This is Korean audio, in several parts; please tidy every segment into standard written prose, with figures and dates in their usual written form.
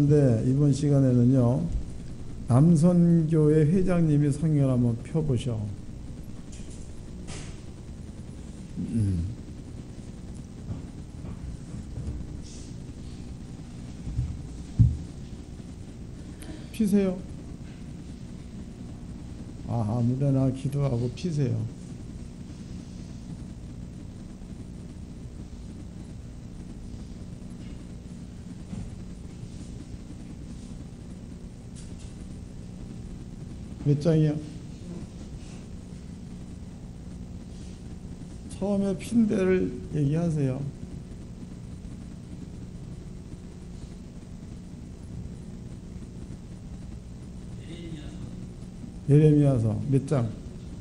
네, 이번 시간에는요, 남선교회 회장님이 성경을 한번 펴보셔. 피세요. 아무데나 기도하고 피세요. 몇 장이야? 처음에 핀 데를 얘기하세요. 예레미야서 몇 장?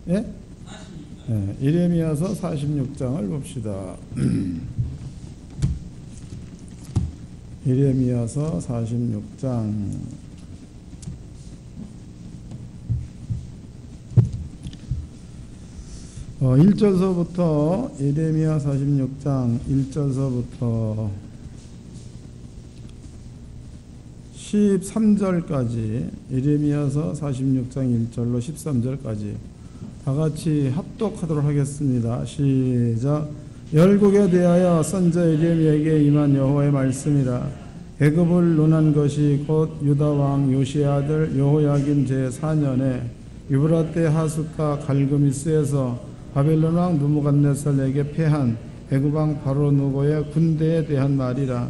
예? 46장. 네, 예레미야서 46장을 봅시다. 예레미야서 46장 1절서부터 예레미야 46장 1절서부터 13절까지 예레미야서 46장 1절로 13절까지 다같이 합독하도록 하겠습니다. 시작. 열국에 대하여 선자 예레미야에게 임한 여호와의 말씀이라. 애굽을 논한 것이 곧 유다 왕 요시의 아들 여호야김 제4년에 유브라데 하숫가 갈그미스에서 바벨론 왕 느부갓네살에게 패한 애굽 왕 바로 누고의 군대에 대한 말이라.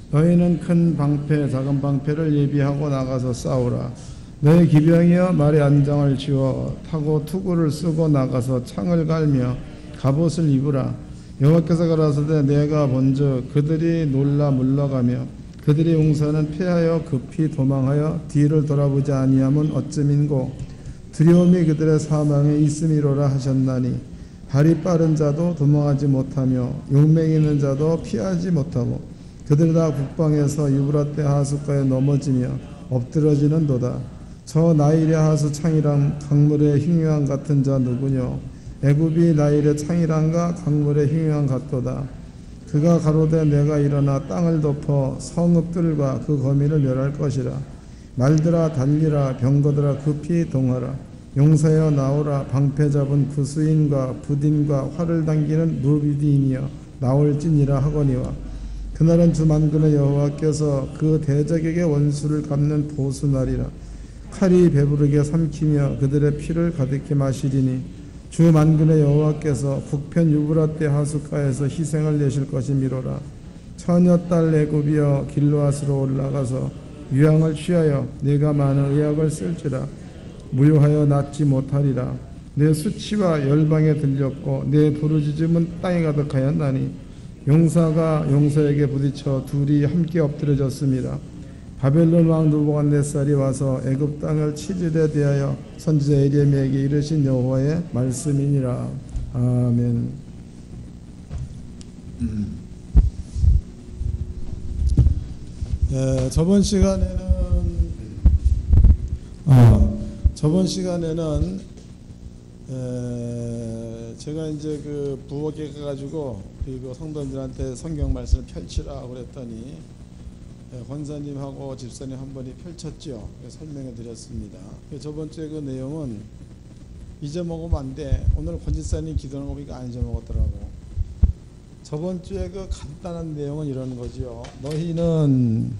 너희는 큰 방패 작은 방패를 예비하고 나가서 싸우라. 너희 기병이여 말의 안장을 지워 타고 투구를 쓰고 나가서 창을 갈며 갑옷을 입으라. 여호와께서 가라사대 내가 본즉 그들이 놀라 물러가며 그들의 용사는 패하여 급히 도망하여 뒤를 돌아보지 아니함은 어찌민고 두려움이 그들의 사망에 있음이로라 하셨나니 발이 빠른 자도 도망하지 못하며 용맹 있는 자도 피하지 못하고 그들 다 국방에서 유브라데 하숫가에 넘어지며 엎드러지는도다. 저 나일의 하수 창이랑 강물의 흉유함 같은 자 누구뇨? 애굽이 나일의 창이란가 강물의 흉유함 같도다. 그가 가로되 내가 일어나 땅을 덮어 성읍들과 그 거민을 멸할 것이라. 말들아 달리라 병거들아 급히 동하라. 용사여 나오라. 방패 잡은 구스인과 부딘과 활을 당기는 무비디이며 나올지니라 하거니와. 그날은 주 만군의 여호와께서 그 대적에게 원수를 갚는 보수날이라. 칼이 배부르게 삼키며 그들의 피를 가득히 마시리니 주 만군의 여호와께서 북편 유브라데 하숫가에서 희생을 내실 것이미로라. 처녀딸 애굽이여 길르앗으로 올라가서 유향을 취하여 내가 많은 의약을 쓸지라. 무효하여 낫지 못하리라. 내 수치와 열방에 들렸고 내 부르짖음은 땅에 가득하였나니 용사가 용사에게 부딪혀 둘이 함께 엎드려졌습니다. 바벨론 왕 느부갓네살이 와서 애굽 땅을 치질에 대하여 선지자 예레미야에게 이르신 여호와의 말씀이니라. 아멘. 저번 시간에는 제가 이제 그 부엌에 가가지고 그 성도님들한테 성경 말씀을 펼치라 그랬더니 권사님하고 집사님 한 번이 펼쳤죠. 설명해 드렸습니다. 저번 주에 그 내용은 잊어먹으면 안 돼. 오늘 권 집사님 기도하는 거 보니까 안 잊어먹었더라고. 저번 주에 그 간단한 내용은 이런 거죠. 너희는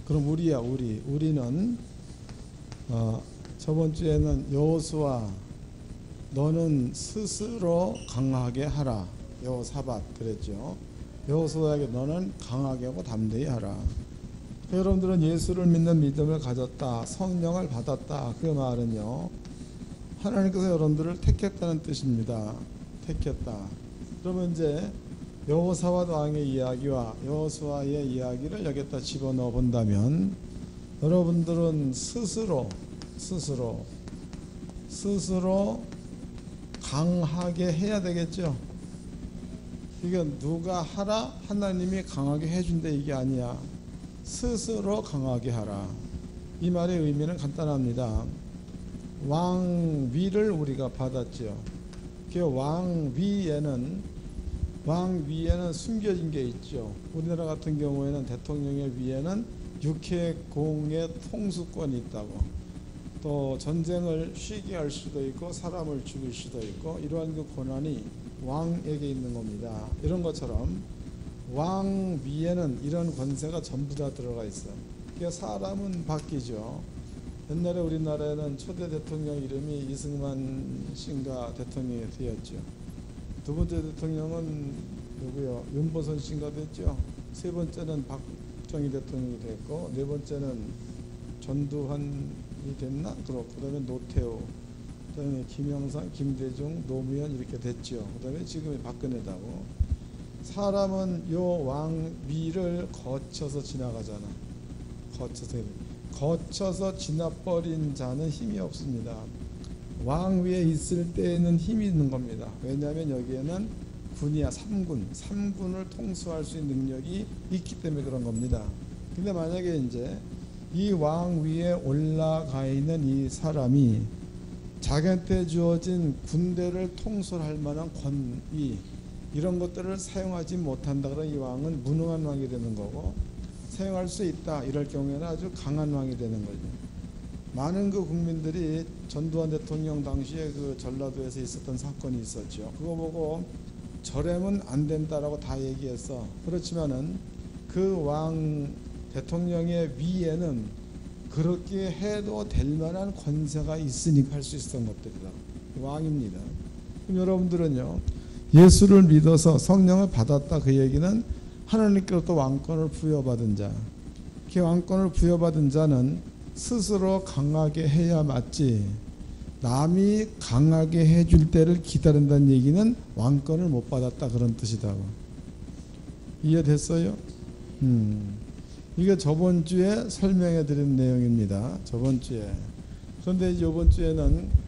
그럼 우리는 저번 주에는 여호수아 너는 스스로 강하게 하라. 여호사밧 그랬죠. 여호수아에게 너는 강하게 하고 담대히 하라. 여러분들은 예수를 믿는 믿음을 가졌다. 성령을 받았다. 그 말은요. 하나님께서 여러분들을 택했다는 뜻입니다. 택했다. 그러면 이제 여호사밧 왕의 이야기와 여호수아의 이야기를 여기다 집어넣어 본다면 여러분들은 스스로 강하게 해야 되겠죠. 이게 누가 하라 하나님이 강하게 해준다 이게 아니야. 스스로 강하게 하라. 이 말의 의미는 간단합니다. 왕위를 우리가 받았죠. 그 왕위에는 숨겨진 게 있죠. 우리나라 같은 경우에는 대통령의 위에는 육해공의 통수권이 있다고, 또 전쟁을 쉬게 할 수도 있고 사람을 죽일 수도 있고, 이러한 그 권한이 왕에게 있는 겁니다. 이런 것처럼 왕 위에는 이런 권세가 전부 다 들어가 있어요. 그러니까 사람은 바뀌죠. 옛날에 우리나라에는 초대 대통령 이름이 이승만 씨인가 대통령이 되었죠. 두 번째 대통령은 누구요? 윤보선 씨인가 됐죠. 세 번째는 박정희 대통령이 됐고, 네 번째는 전두환이 됐나? 그렇고, 그 다음에 노태우, 그 다음에 김영삼, 김대중, 노무현 이렇게 됐죠. 그 다음에 지금의 박근혜다고. 사람은 요 왕 위를 거쳐서 지나가잖아. 거쳐서 지나버린 자는 힘이 없습니다. 왕 위에 있을 때에는 힘이 있는 겁니다. 왜냐하면 여기에는 군이야, 삼군을 통수할 수 있는 능력이 있기 때문에 그런 겁니다. 근데 만약에 이제 이 왕 위에 올라가 있는 이 사람이 자기한테 주어진 군대를 통솔할 만한 권위, 이런 것들을 사용하지 못한다 그러면 이 왕은 무능한 왕이 되는 거고, 사용할 수 있다 이럴 경우에는 아주 강한 왕이 되는 거죠. 많은 그 국민들이 전두환 대통령 당시에 그 전라도에서 있었던 사건이 있었죠. 그거 보고 저래면 안 된다라고 다 얘기했어. 그렇지만은 그 왕 대통령의 위에는 그렇게 해도 될 만한 권세가 있으니까 할 수 있었던 것들이다. 왕입니다. 그럼 여러분들은요, 예수를 믿어서 성령을 받았다, 그 얘기는 하나님께로부터 왕권을 부여받은 자, 그 왕권을 부여받은 자는 스스로 강하게 해야 맞지, 남이 강하게 해줄 때를 기다린다는 얘기는 왕권을 못 받았다 그런 뜻이다. 이해됐어요? 이게 저번 주에 설명해 드린 내용입니다. 저번 주에. 그런데 이번 주에는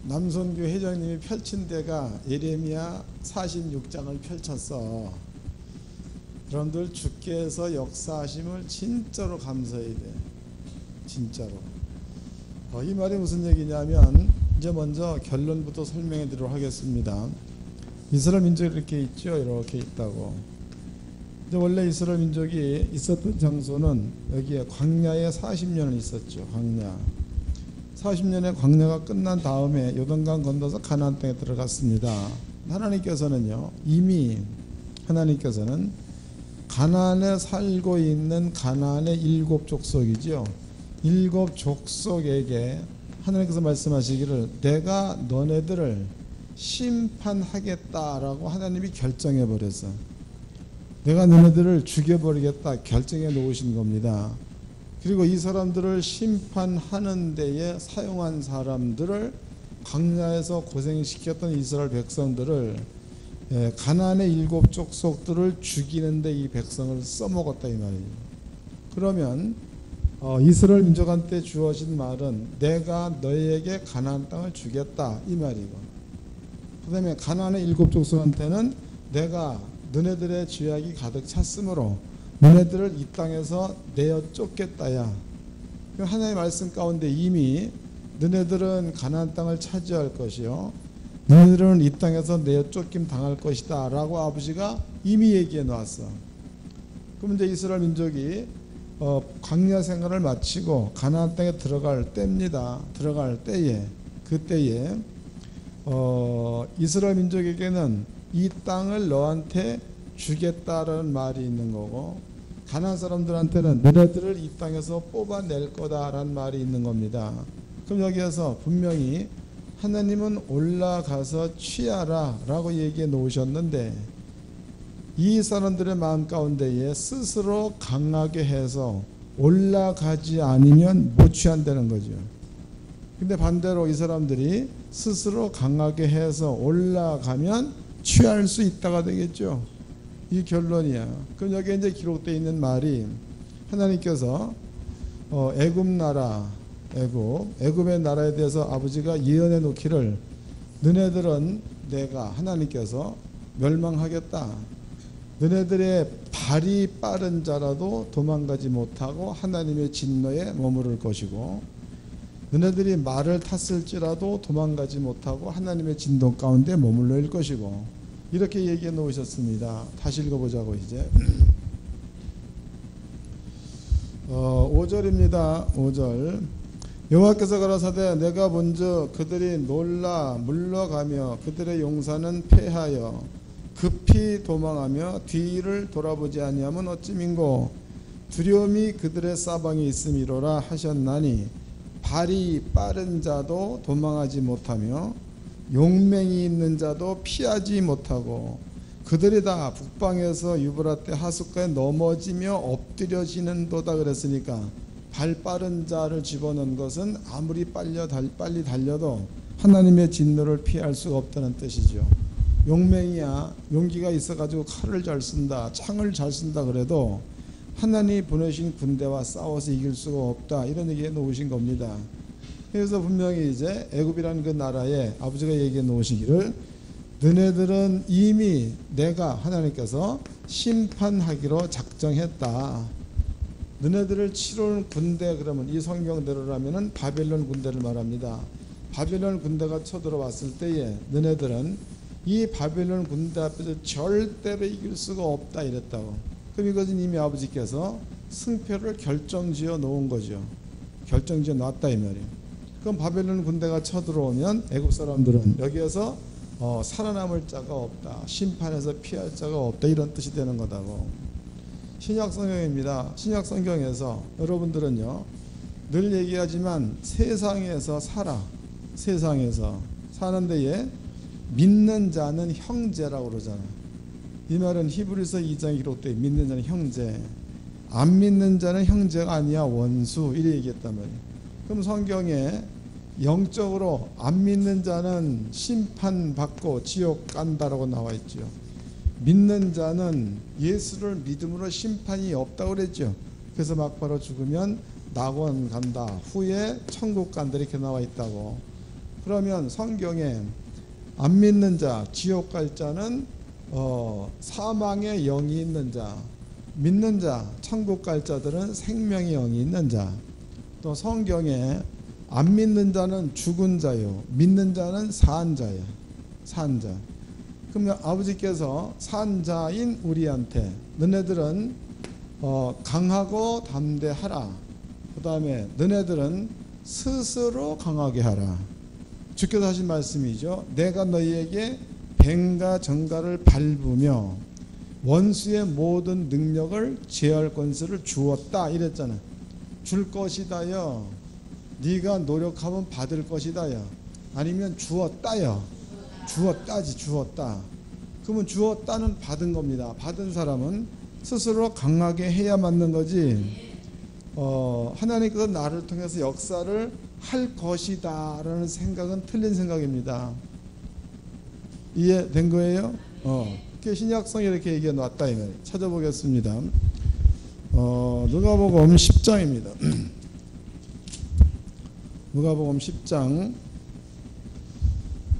남선교 회장님이 펼친 데가 예레미야 46장을 펼쳤어. 여러분들 주께서 역사하심을 진짜로 감사해야 돼. 진짜로. 이 말이 무슨 얘기냐면, 이제 먼저 결론부터 설명해 드리도록 하겠습니다. 이스라엘 민족이 이렇게 있죠. 이렇게 있다고. 이제 원래 이스라엘 민족이 있었던 장소는 여기에 광야에 40년을 있었죠. 광야. 40년의 광야가 끝난 다음에 요단강 건너서 가나안 땅에 들어갔습니다. 하나님께서는요, 이미 하나님께서는 가나안에 살고 있는 가나안의 7 족속이죠. 7 족속에게 하나님께서 말씀하시기를 내가 너네들을 심판하겠다라고 하나님이 결정해 버렸어. 내가 너네들을 죽여버리겠다 결정해 놓으신 겁니다. 그리고 이 사람들을 심판하는 데에 사용한 사람들을, 광야에서 고생시켰던 이스라엘 백성들을, 가나안의 7 족속들을 죽이는데 이 백성을 써먹었다 이 말이에요. 그러면 이스라엘 민족한테 주어진 말은 내가 너희에게 가나안 땅을 주겠다 이 말이고, 그 다음에 가나안의 7 족속한테는 내가 너네들의 죄악이 가득 찼으므로 너네들을 이 땅에서 내어 쫓겠다야. 하나님의 말씀 가운데 이미 너네들은 가나안 땅을 차지할 것이요, 너네들은 이 땅에서 내어 쫓김 당할 것이다 라고 아버지가 이미 얘기해 놓았어. 그럼 이제 이스라엘 민족이 광야 생활을 마치고 가나안 땅에 들어갈 때입니다. 들어갈 때에, 그때에 이스라엘 민족에게는 이 땅을 너한테 주겠다라는 말이 있는 거고, 가나안 사람들한테는 너네들을 이 땅에서 뽑아낼 거다라는 말이 있는 겁니다. 그럼 여기에서 분명히 하나님은 올라가서 취하라 라고 얘기해 놓으셨는데, 이 사람들의 마음 가운데에 스스로 강하게 해서 올라가지 않으면 못 취한다는 거죠. 근데 반대로 이 사람들이 스스로 강하게 해서 올라가면 취할 수 있다가 되겠죠. 이 결론이야. 그럼 여기에 이제 기록되어 있는 말이, 하나님께서 애굽 나라, 애굽의 나라에 대해서 아버지가 예언해 놓기를 너네들은 내가 하나님께서 멸망하겠다. 너네들의 발이 빠른 자라도 도망가지 못하고 하나님의 진노에 머무를 것이고, 너네들이 말을 탔을지라도 도망가지 못하고 하나님의 진동 가운데 머물러 일 것이고, 이렇게 얘기해 놓으셨습니다. 다시 읽어보자고. 이제 5절입니다. 5절. 여호와께서 가라사대 내가 본즉 그들이 놀라 물러가며 그들의 용사는 패하여 급히 도망하며 뒤를 돌아보지 아니하면 어찌민고 두려움이 그들의 사방에 있음이로라 하셨나니 발이 빠른 자도 도망하지 못하며 용맹이 있는 자도 피하지 못하고 그들이 다 북방에서 유브라테 하숫가에 넘어지며 엎드려지는도다 그랬으니까 발 빠른 자를 집어넣은 것은 아무리 빨리 달려도 하나님의 진노를 피할 수가 없다는 뜻이죠. 용맹이야 용기가 있어가지고 칼을 잘 쓴다 창을 잘 쓴다 그래도 하나님이 보내신 군대와 싸워서 이길 수가 없다 이런 얘기해 놓으신 겁니다. 그래서 분명히 이제 애굽이라는 그 나라에 아버지가 얘기해 놓으시기를 너네들은 이미 내가 하나님께서 심판하기로 작정했다. 너네들을 치러올 군대 그러면 이 성경대로라면은 바벨론 군대를 말합니다. 바벨론 군대가 쳐들어왔을 때에 너네들은 이 바벨론 군대 앞에서 절대로 이길 수가 없다 이랬다고. 그럼 이것은 이미 아버지께서 승패를 결정지어 놓은 거죠. 결정지어 놨다 이 말이에요. 그럼 바벨론 군대가 쳐들어오면 애굽 사람들은 여기에서 살아남을 자가 없다. 심판에서 피할 자가 없다. 이런 뜻이 되는 거다고. 신약 성경입니다. 신약 성경에서 여러분들은요 늘 얘기하지만 세상에서 세상에서 사는 데에 믿는 자는 형제라고 그러잖아요. 이 말은 히브리서 2장에 기록돼 믿는 자는 형제, 안 믿는 자는 형제가 아니야 원수 이렇게 얘기했단 말이에요. 그럼 성경에 영적으로 안 믿는 자는 심판받고 지옥 간다라고 나와 있죠. 믿는 자는 예수를 믿음으로 심판이 없다고 그랬죠. 그래서 막바로 죽으면 낙원 간다 후에 천국 간다 이렇게 나와 있다고. 그러면 성경에 안 믿는 자 지옥 갈 자는 사망의 영이 있는 자, 믿는 자 천국 갈 자들은 생명의 영이 있는 자. 또 성경에 안 믿는 자는 죽은 자요 믿는 자는 산 자예요. 산 자. 그러면 아버지께서 산 자인 우리한테 너네들은 강하고 담대하라. 그 다음에 너네들은 스스로 강하게 하라. 주께서 하신 말씀이죠. 내가 너희에게 뱀과 정갈을 밟으며 원수의 모든 능력을 제할 권세를 주었다 이랬잖아. 줄 것이다요. 네가 노력하면 받을 것이다요. 아니면 주었다요. 주었다지 주었다. 그러면 주었다는 받은 겁니다. 받은 사람은 스스로 강하게 해야 맞는 거지. 하나님께서 나를 통해서 역사를 할 것이다 라는 생각은 틀린 생각입니다. 이해된 거예요? 신약성에 이렇게 얘기해 놨다 이 말이에요. 찾아보겠습니다. 누가복음 10장입니다. 누가복음 10장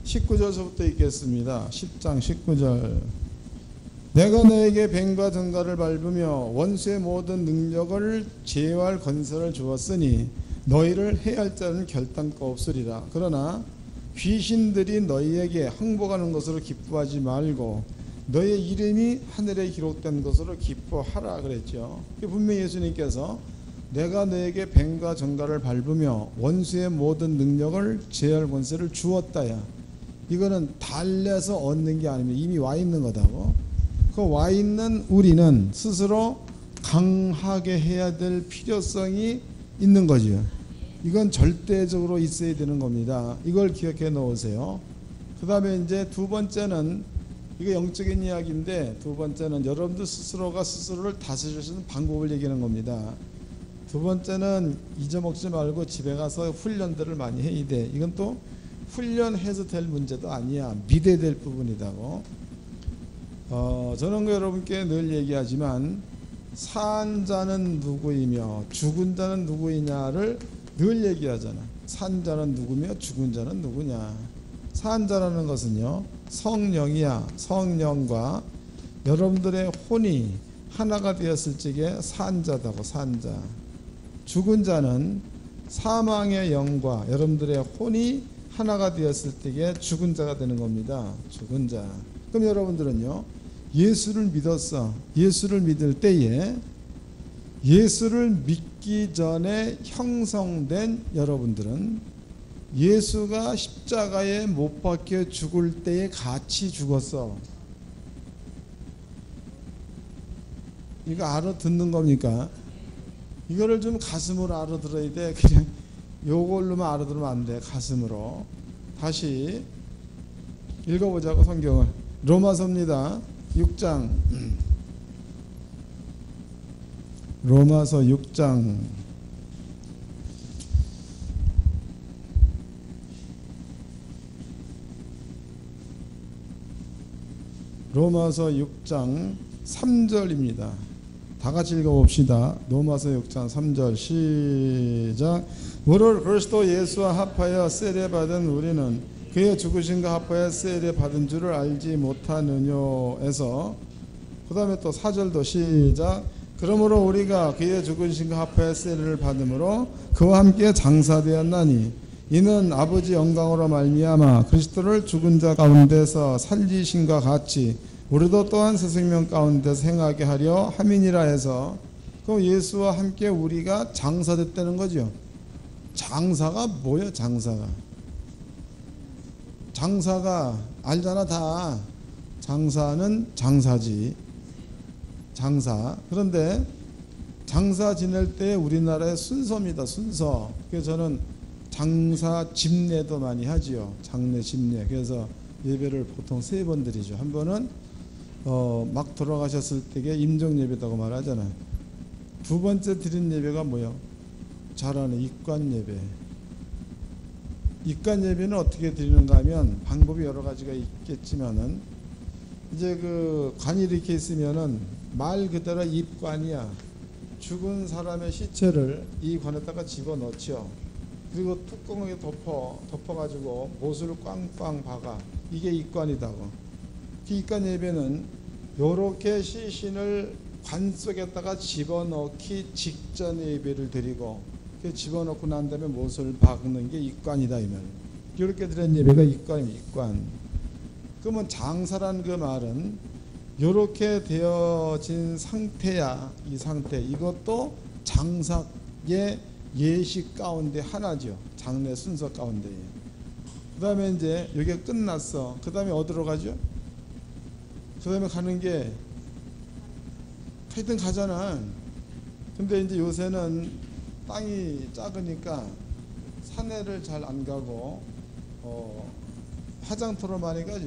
19절서부터 읽겠습니다. 10장 19절. 내가 너에게 뱀과 정갈을 밟으며 원수의 모든 능력을 제어할 권세를 주었으니 너희를 해할 자는 결단코 없으리라. 그러나 귀신들이 너희에게 항복하는 것으로 기뻐하지 말고 너의 이름이 하늘에 기록된 것으로 기뻐하라 그랬죠. 분명히 예수님께서 내가 너에게 뱀과 정갈을 밟으며 원수의 모든 능력을 제할 권세를 주었다야. 이거는 달래서 얻는 게 아니면 이미 와 있는 거다고. 그 와 있는 우리는 스스로 강하게 해야 될 필요성이 있는 거죠. 이건 절대적으로 있어야 되는 겁니다. 이걸 기억해 놓으세요. 그 다음에 이제 두 번째는 이게 영적인 이야기인데 두 번째는 여러분들 스스로가 스스로를 다스릴 수 있는 방법을 얘기하는 겁니다. 두 번째는 잊어먹지 말고 집에 가서 훈련들을 많이 해야 돼. 이건 또 훈련해서 될 문제도 아니야. 믿어야 될 부분이다고. 저는 여러분께 늘 얘기하지만 산 자는 누구이며 죽은 자는 누구이냐를 늘 얘기하잖아. 산 자는 누구며 죽은 자는 누구냐. 산 자라는 것은요 성령이야. 성령과 여러분들의 혼이 하나가 되었을 적에 산 자다고. 산 자. 죽은 자는 사망의 영과 여러분들의 혼이 하나가 되었을 때에 죽은 자가 되는 겁니다. 죽은 자. 그럼 여러분들은요 예수를 믿었어. 예수를 믿을 때에 예수를 믿기 전에 형성된 여러분들은 예수가 십자가에 못 박혀 죽을 때에 같이 죽었어. 이거 알아듣는 겁니까? 이거를 좀 가슴으로 알아들어야 돼. 그냥 요걸로만 알아들으면 안 돼. 가슴으로. 다시 읽어보자고 성경을. 로마서입니다. 6장. 로마서 6장. 로마서 6장 3절입니다. 다 같이 읽어봅시다. 로마서 6장 3절 시작. 무릇 그리스도 예수와 합하여 세례받은 우리는 그의 죽으심과 합하여 세례받은 줄을 알지 못하느뇨에서 그 다음에 또 4절도 시작. 그러므로 우리가 그의 죽으심과 합하여 세례를 받음으로 그와 함께 장사되었나니 이는 아버지 영광으로 말미암아 그리스도를 죽은 자 가운데서 살리심과 같이 우리도 또한 새 생명 가운데서 행하게 하려 함이니라 해서 그 예수와 함께 우리가 장사됐다는 거죠. 장사가 뭐예요? 장사가 알잖아. 다 장사는 장사지. 장사. 그런데 장사 지낼 때 우리나라의 순서입니다. 순서. 그래서 저는 장사 집례도 많이 하지요. 장례 집례. 그래서 예배를 보통 3번 드리죠. 한 번은 막 돌아가셨을 때에 임종 예배라고 말하잖아요. 2번째 드린 예배가 뭐예요? 잘 아는 입관 예배. 입관 예배는 어떻게 드리는가 하면 방법이 여러 가지가 있겠지만은 이제 그 관이 이렇게 있으면은 말 그대로 입관이야. 죽은 사람의 시체를 이 관에다가 집어넣죠. 그리고 뚜껑에 덮어가지고 못을 꽝꽝 박아. 이게 입관이다고. 그 입관 예배는 요렇게 시신을 관 속에다가 집어넣기 직전 예배를 드리고 그 집어넣고 난 다음에 못을 박는 게 입관이다 이 말이에요. 이렇게 드린 예배가 입관입니다. 입관. 그러면 장사란 그 말은 요렇게 되어진 상태야. 이 상태. 이것도 장사의 예식 가운데 하나죠. 장례 순서 가운데. 그 다음에 이제 이게 끝났어. 그 다음에 어디로 가죠? 그 다음에 가는 게 하여튼 가잖아. 근데 이제 요새는 땅이 작으니까 산에를 잘 안 가고 화장터로 많이 가죠.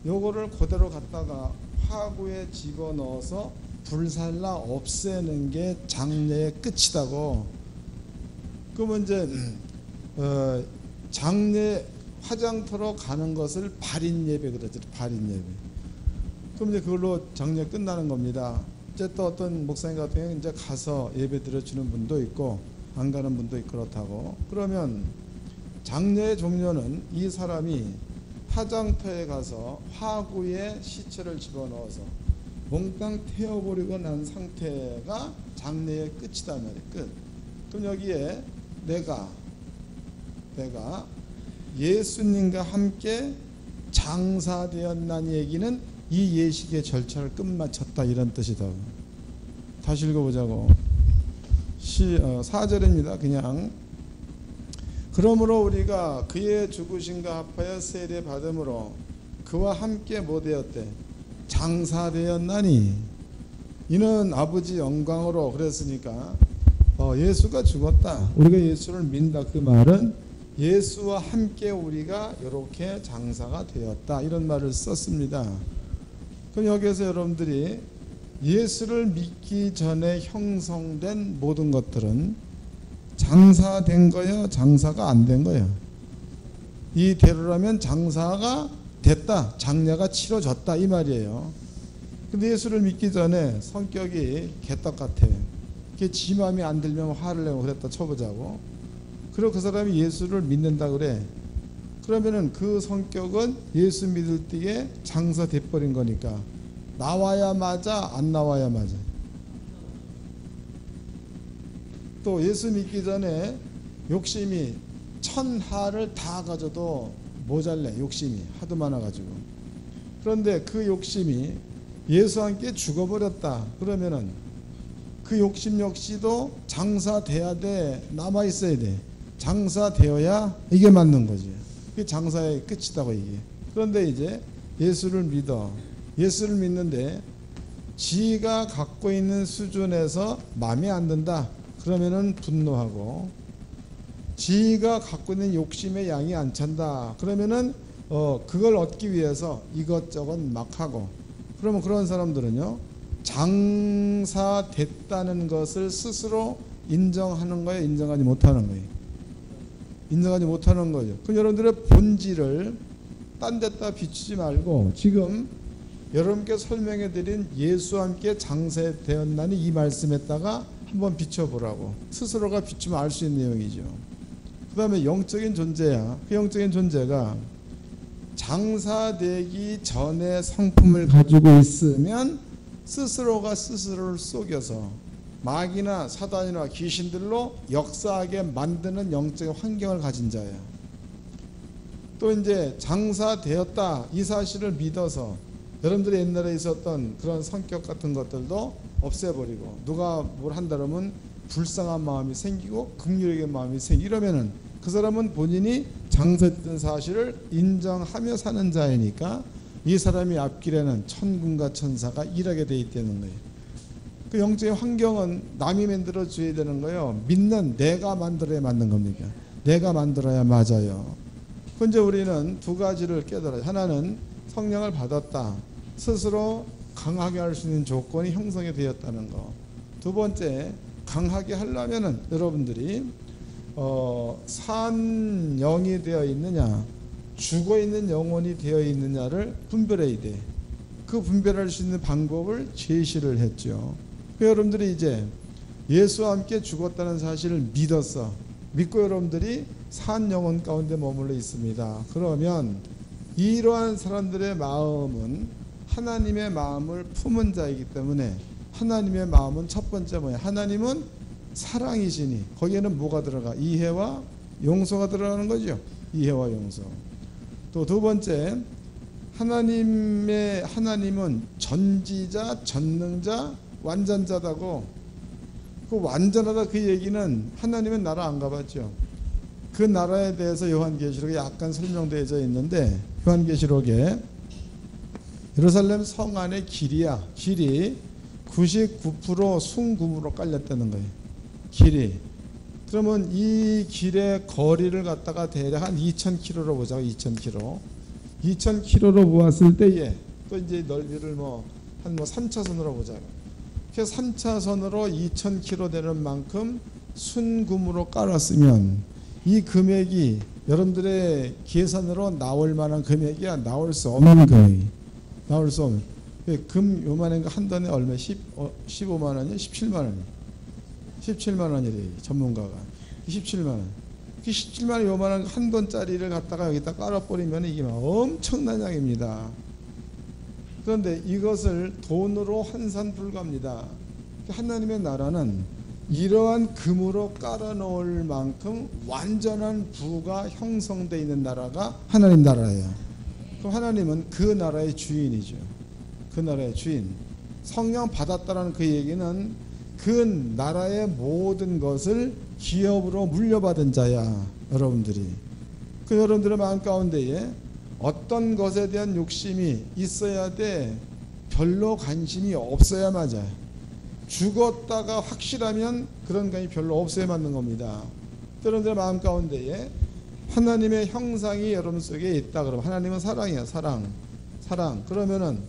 요거를 그대로 갖다가 화구에 집어넣어서 불살라 없애는 게 장례의 끝이다고. 그러면 이제 장례 화장터로 가는 것을 발인 예배 그러죠. 발인 예배. 그럼 이제 그걸로 장례 끝나는 겁니다. 이제 또 어떤 목사님 같은 경우는 이제 가서 예배 드려주는 분도 있고 안 가는 분도 있고 그렇다고. 그러면 장례의 종료는 이 사람이 화장터에 가서 화구에 시체를 집어넣어서 몽땅 태워버리고 난 상태가 장례의 끝이다 말이에요. 끝. 그럼 여기에 내가 예수님과 함께 장사되었다는 얘기는 이 예식의 절차를 끝마쳤다 이런 뜻이다. 다시 읽어보자고. 4절입니다. 그냥 그러므로 우리가 그의 죽으심과 합하여 세례 받음으로 그와 함께 뭐 되었대? 장사되었나니 이는 아버지 영광으로. 그랬으니까 예수가 죽었다. 우리가 예수를 믿는다. 그 말은 예수와 함께 우리가 이렇게 장사가 되었다. 이런 말을 썼습니다. 그럼 여기에서 여러분들이 예수를 믿기 전에 형성된 모든 것들은 장사된 거예요? 장사가 안 된 거예요? 이대로라면 장사가 됐다. 장례가 치러졌다. 이 말이에요. 근데 예수를 믿기 전에 성격이 개떡 같아요. 그게 지 마음에 안 들면 화를 내고 그랬다 쳐보자고. 그리고 그 사람이 예수를 믿는다 그래. 그러면은 그 성격은 예수 믿을 때에 장사돼버린 거니까 나와야 맞아, 안 나와야 맞아. 또 예수 믿기 전에 욕심이 천하를 다 가져도 모자래. 욕심이 하도 많아가지고. 그런데 그 욕심이 예수와 함께 죽어버렸다. 그러면은 그 욕심 역시도 장사돼야 돼. 남아있어야 돼. 장사되어야 이게 맞는 거지. 그게 장사의 끝이다고 이게. 그런데 이제 예수를 믿어. 예수를 믿는데 지가 갖고 있는 수준에서 마음에 안 든다. 그러면은 분노하고, 지가 갖고 있는 욕심의 양이 안 찬다. 그러면은 그걸 얻기 위해서 이것저것 막 하고. 그러면 그런 사람들은요, 장사됐다는 것을 스스로 인정하는 거예요, 인정하지 못하는 거예요? 인정하지 못하는 거죠. 그럼 여러분들의 본질을 딴 데다 비추지 말고 지금 여러분께 설명해 드린 예수와 함께 장사되었나니 이 말씀에다가 한번 비춰보라고. 스스로가 비추면 알 수 있는 내용이죠. 그 다음에 영적인 존재야. 그 영적인 존재가 장사되기 전에 성품을 가지고 있으면 스스로가 스스로를 속여서 마귀나 사단이나 귀신들로 역사하게 만드는 영적인 환경을 가진 자야. 또 이제 장사되었다 이 사실을 믿어서 여러분들이 옛날에 있었던 그런 성격 같은 것들도 없애버리고, 누가 뭘 한다 그러면 불쌍한 마음이 생기고 긍휼의 마음이 생기고, 이러면은 그 사람은 본인이 장사했던 사실을 인정하며 사는 자이니까 이 사람이 앞길에는 천군과 천사가 일하게 돼 있다는 거예요. 그 영적인 환경은 남이 만들어 줘야 되는 거예요. 믿는 내가 만들어야 맞는 겁니까? 내가 만들어야 맞아요. 근데 우리는 두 가지를 깨달아요. 하나는 성령을 받았다. 스스로 강하게 할 수 있는 조건이 형성이 되었다는 거. 두 번째, 강하게 하려면은 여러분들이 산 영이 되어 있느냐, 죽어 있는 영혼이 되어 있느냐를 분별해야 돼. 그 분별할 수 있는 방법을 제시를 했죠. 여러분들이 이제 예수와 함께 죽었다는 사실을 믿었어. 믿고 여러분들이 산 영혼 가운데 머물러 있습니다. 그러면 이러한 사람들의 마음은 하나님의 마음을 품은 자이기 때문에, 하나님의 마음은 첫 번째 뭐야? 하나님은 사랑이시니 거기에는 뭐가 들어가? 이해와 용서가 들어가는 거죠. 이해와 용서. 또 두 번째, 하나님은 전지자, 전능자, 완전자다고. 그 완전하다 그 얘기는 하나님은 나라 안 가봤죠. 그 나라에 대해서 요한계시록에 약간 설명되어져 있는데, 요한계시록에 예루살렘 성 안의 길이야. 길이 99% 순금으로 깔렸다는 거예요. 길이. 그러면 이 길의 거리를 갖다가 대략 한 2,000km로 보자고. 2,000km. 2,000km로 보았을 때에 또 이제 넓이를 한 3차선으로 보자고. 그래서 3차선으로 2,000km 되는 만큼 순금으로 깔았으면 이 금액이 여러분들의 계산으로 나올 만한 금액이야. 나올 수 없는 금액이. 나올 수 없는. 금 요만한 거 한 단에 얼마? 15만 원이요? 17만 원이요? 17만 원이래, 전문가가. 17만 원. 그 17만 원 요만한 한 돈짜리를 갖다가 여기다 깔아버리면 이게 막 엄청난 양입니다. 그런데 이것을 돈으로 환산 불가합니다. 하나님의 나라는 이러한 금으로 깔아놓을 만큼 완전한 부가 형성되어 있는 나라가 하나님 나라예요. 그럼 하나님은 그 나라의 주인이죠. 그 나라의 주인. 성령 받았다는 그 얘기는 그 나라의 모든 것을 기업으로 물려받은 자야. 여러분들이. 그 여러분들의 마음 가운데에 어떤 것에 대한 욕심이 있어야 돼. 별로 관심이 없어야 맞아요. 죽었다가 확실하면 그런 감이 별로 없어야 맞는 겁니다. 여러분들의 마음 가운데에 하나님의 형상이 여러분 속에 있다 그러면, 하나님은 사랑이야. 사랑. 그러면은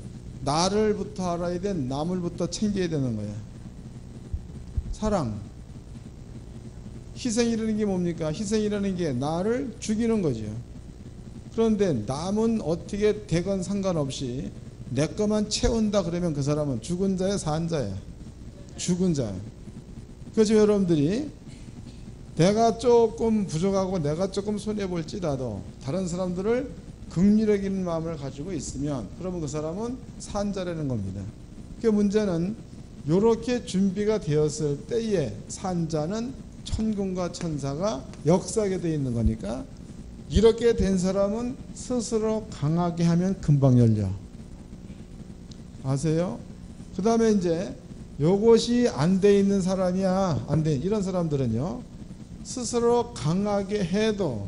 나를부터 알아야 돼. 남을부터 챙겨야 되는 거야. 사랑. 희생이라는 게 뭡니까? 희생이라는 게 나를 죽이는 거죠. 그런데 남은 어떻게 되건 상관없이 내 것만 채운다 그러면 그 사람은 죽은 자야, 산 자야? 죽은 자. 그래서 여러분들이 내가 조금 부족하고 내가 조금 손해볼지라도 다른 사람들을 긍휼히 여기는 마음을 가지고 있으면, 그러면 그 사람은 산 자라는 겁니다. 그 문제는 이렇게 준비가 되었을 때에 산 자는 천군과 천사가 역사하게 되어 있는 거니까, 이렇게 된 사람은 스스로 강하게 하면 금방 열려. 아세요? 그 다음에 이제 요것이 안 돼 있는 사람이야. 안 돼. 이런 사람들은요, 스스로 강하게 해도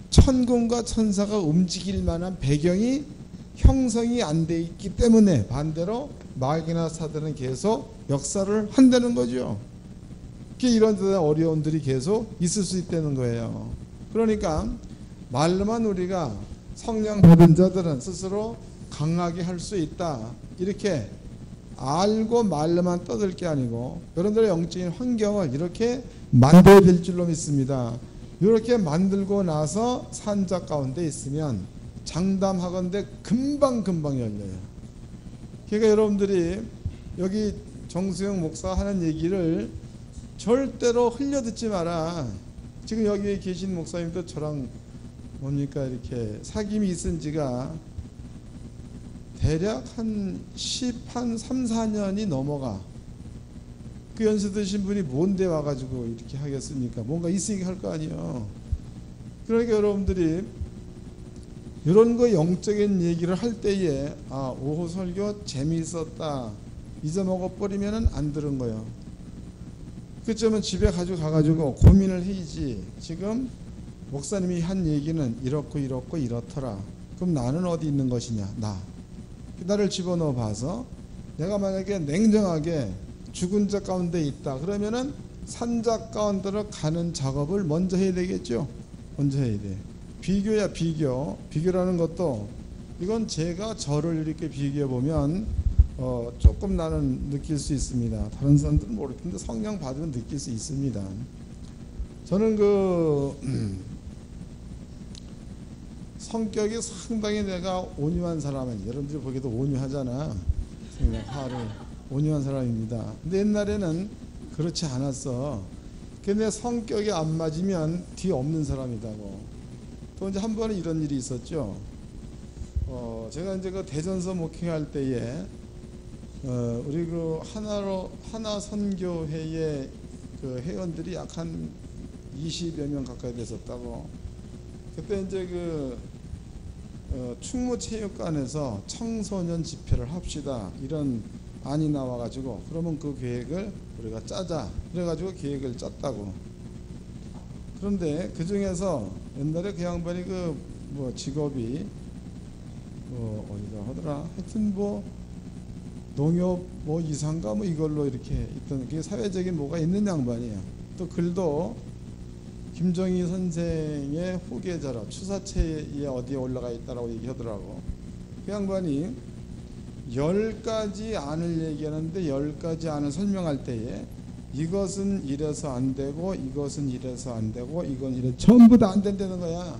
천군과 천사가 움직일 만한 배경이 형성이 안 돼 있기 때문에 반대로 마귀나 사단은 계속 역사를 한다는 거죠. 이런 데다 어려움들이 계속 있을 수 있다는 거예요. 그러니까 말로만 우리가 성령 받은 자들은 스스로 강하게 할 수 있다, 이렇게 알고 말로만 떠들 게 아니고 여러분들의 영적인 환경을 이렇게 만들어야 될 줄로 믿습니다. 이렇게 만들고 나서 산자 가운데 있으면 장담하건대 금방 열려요. 그러니까 여러분들이 여기 정수영 목사가 하는 얘기를 절대로 흘려듣지 마라. 지금 여기 계신 목사님도 저랑 뭡니까 이렇게 사귐이 있은 지가 대략 한 3, 4년이 넘어가. 그 연세 드신 분이 뭔데 와가지고 이렇게 하겠습니까? 뭔가 있으니까 할 거 아니에요. 그러니까 여러분들이 이런 거 영적인 얘기를 할 때에 오후 설교 재미있었다 잊어먹어버리면 안 들은 거예요. 그쯤은 집에 가가지고 고민을 해야지. 지금 목사님이 한 얘기는 이렇고 이렇더라. 그럼 나는 어디 있는 것이냐? 나를 집어넣어 봐서 내가 만약에 냉정하게 죽은 자 가운데 있다 그러면은 산자 가운데로 가는 작업을 먼저 해야 되겠죠. 먼저 해야 돼. 비교야 비교. 비교라는 것도 이건 제가 저를 이렇게 비교해 보면 조금 나는 느낄 수 있습니다. 다른 사람들은 모르겠는데 성령 받으면 느낄 수 있습니다. 저는 성격이 상당히 내가 온유한 사람은, 여러분들이 보기에도 온유하잖아. 화를 온유한 사람입니다. 근데 옛날에는 그렇지 않았어. 근데 성격이 안 맞으면 뒤 없는 사람이다고. 또 이제 한 번은 이런 일이 있었죠. 제가 이제 그 대전서 목회할 때에 우리 그 하나 선교회의 그 회원들이 약 한 20여 명 가까이 됐었다고. 그때 이제 충무체육관에서 청소년 집회를 합시다 이런 안이 나와가지고, 그러면 그 계획을 우리가 짜자 그래가지고 계획을 짰다고. 그런데 그 중에서 옛날에 그 양반이 직업이 어디다 하더라, 하여튼 농협 이상가 이걸로 이렇게 있던, 그게 사회적인 뭐가 있는 양반이에요. 또 글도 김정희 선생의 후계자라 추사체에 어디에 올라가 있다라고 얘기하더라고. 그 양반이 10가지 안을 얘기하는데 10가지 안을 설명할 때에 이것은 이래서 안 되고 이것은 이래서 안 되고 이건 이래, 전부 다 안 된다는 거야.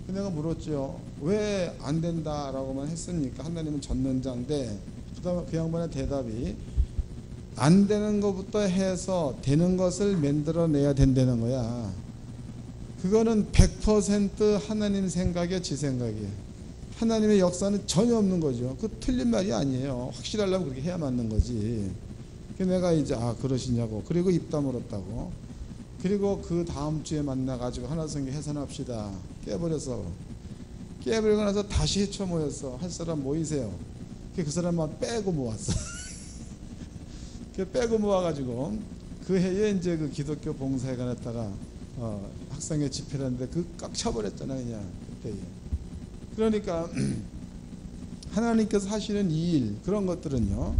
내가 물었죠. 왜 안 된다라고만 했습니까? 하나님은 전능자인데. 그다음에 그 양반의 대답이 안 되는 것부터 해서 되는 것을 만들어내야 된다는 거야. 그거는 100% 하나님 생각이야, 지 생각이야. 하나님의 역사는 전혀 없는 거죠. 그 틀린 말이 아니에요. 확실하려면 그렇게 해야 맞는 거지. 내가 이제 그러시냐고. 그리고 입 다물었다고. 그리고 그 다음 주에 만나가지고 하나성교 해산합시다. 깨버리고 나서 다시 헤쳐 모였어. 할 사람 모이세요. 그 사람만 빼고 모았어. 빼고 모아가지고 그 해에 이제 그 기독교 봉사회관에다가 학생회 집회를 했는데 꽉 차버렸잖아 그냥 그때에. 그러니까 하나님께서 하시는 이 일, 그런 것들은요,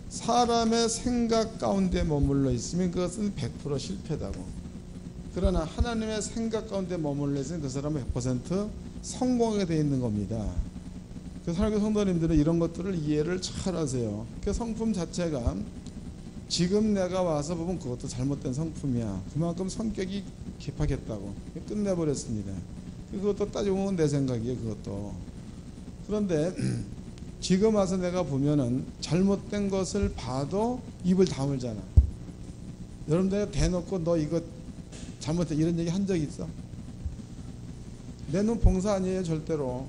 사람의 생각 가운데 머물러 있으면 그것은 100% 실패다고. 그러나 하나님의 생각 가운데 머물러 있으면 그 사람은 100% 성공하게 되어 있는 겁니다. 그래서 하나님의 성도님들은 이런 것들을 이해를 잘 하세요. 그 성품 자체가 지금 내가 와서 보면 그것도 잘못된 성품이야. 그만큼 성격이 개팍했다고 끝내버렸습니다. 그것도 따지고 보면 내 생각이에요. 그것도. 그런데 지금 와서 내가 보면은 잘못된 것을 봐도 입을 다물잖아. 여러분들 대놓고 너 이거 잘못해 이런 얘기 한 적 있어? 내 눈 봉사 아니에요. 절대로.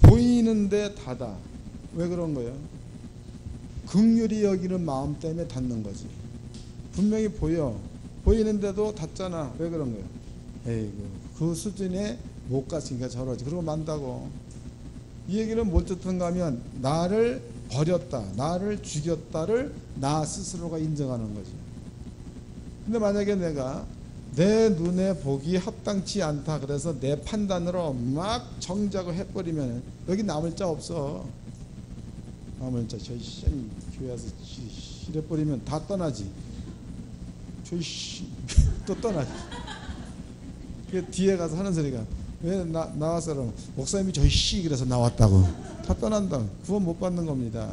보이는데 닫아. 왜 그런 거예요? 긍휼히 여기는 마음 때문에 닫는 거지. 분명히 보이는데도 닫잖아. 왜 그런 거예요? 에이구, 그 수준에 못 갔으니까 저러지. 그러고 만다고. 이 얘기는 뭘 뜻한가 하면 나를 버렸다, 나를 죽였다를 나 스스로가 인정하는 거지. 근데 만약에 내가 내 눈에 보기 합당치 않다 그래서 내 판단으로 막 정작을 해버리면 여기 남을 자 없어. 남을 자 저희 교회 와서 이래버리면 다 떠나지. 저희 또 떠나지. 그 뒤에 가서 하는 소리가 왜 나와서 그러면 목사님이 저희 그래서 나왔다고. 다 떠난다. 구원 못 받는 겁니다.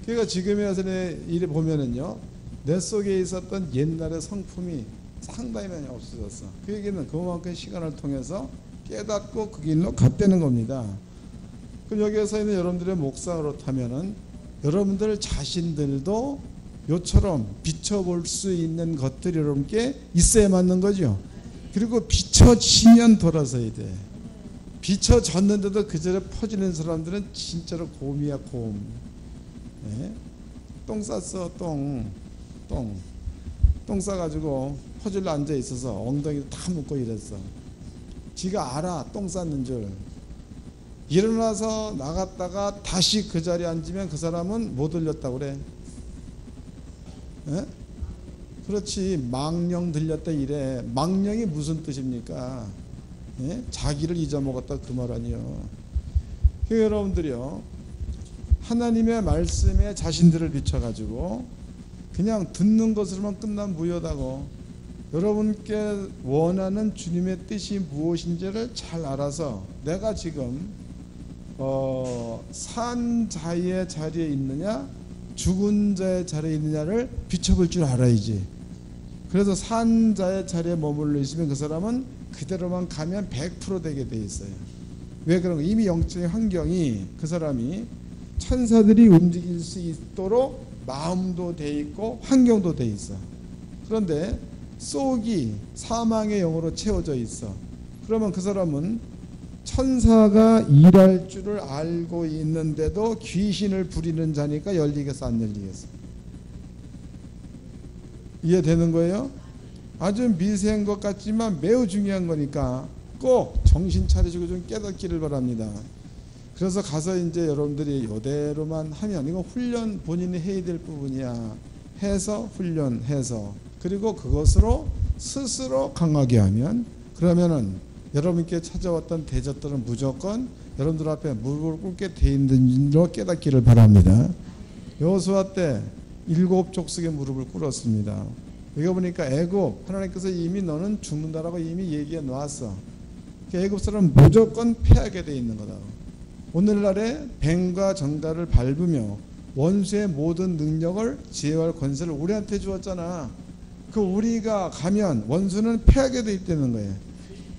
그러니까 지금에 와서 이래 보면은요, 내 속에 있었던 옛날의 성품이 상당히 많이 없어졌어. 그 얘기는 그만큼 시간을 통해서 깨닫고 그 길로 갔다는 겁니다. 그럼 여기에서 있는 여러분들의 목사 그렇다면은 여러분들 자신들도 요처럼 비춰볼 수 있는 것들이 여러분께 있어야 맞는 거죠. 그리고 비춰지면 돌아서야 돼. 비춰졌는데도 그저로 퍼지는 사람들은 진짜로 곰이야, 곰. 네? 똥 쌌어, 똥 싸가지고 퍼질러 앉아 있어서 엉덩이를 다 묶고 이랬어. 지가 알아, 똥 쌌는 줄. 일어나서 나갔다가 다시 그 자리에 앉으면 그 사람은 못 들렸다고 그래. 예? 그렇지, 망령 들렸다 이래. 망령이 무슨 뜻입니까? 예? 자기를 잊어먹었다 그 말 아니요. 여러분들이요, 하나님의 말씀에 자신들을 비춰가지고 그냥 듣는 것으로만 끝난 무효다고. 여러분께 원하는 주님의 뜻이 무엇인지를 잘 알아서 내가 지금 산 자의 자리에 있느냐 죽은 자의 자리에 있느냐를 비춰볼 줄 알아야지. 그래서 산 자의 자리에 머물러 있으면 그 사람은 그대로만 가면 100% 되게 돼 있어요. 왜 그런가? 이미 영적인 환경이 그 사람이 천사들이 움직일 수 있도록 마음도 돼 있고 환경도 돼 있어. 그런데 속이 사망의 영으로 채워져 있어. 그러면 그 사람은 천사가 일할 줄을 알고 있는데도 귀신을 부리는 자니까 열리겠어, 안 열리겠어? 이해되는 거예요? 아주 미세한 것 같지만 매우 중요한 거니까 꼭 정신 차리시고 좀 깨닫기를 바랍니다. 그래서 가서 이제 여러분들이 이대로만 하면 이거 훈련 본인이 해야 될 부분이야. 해서 훈련해서 그리고 그것으로 스스로 강하게 하면 그러면은 여러분께 찾아왔던 대적들은 무조건 여러분들 앞에 무릎을 꿇게 돼 있는 줄로 깨닫기를 바랍니다. 여호수아 때 7족속의 무릎을 꿇었습니다. 여기 보니까 애굽 하나님께서 이미 너는 죽는다라고 이미 얘기해 놨어. 애굽 사람은 무조건 패하게 돼 있는 거다. 오늘날에 뱀과 정갈을 밟으며 원수의 모든 능력을 제어할 권세를 우리한테 주었잖아. 그 우리가 가면 원수는 패하게 돼 있다는 거예요.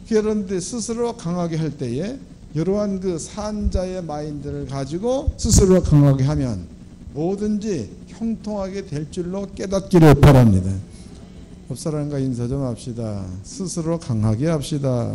그런데 스스로 강하게 할 때에 이러한 그 산자의 마인드를 가지고 스스로 강하게 하면 뭐든지 형통하게 될 줄로 깨닫기를 바랍니다. 옆 사람과 인사 좀 합시다. 스스로 강하게 합시다.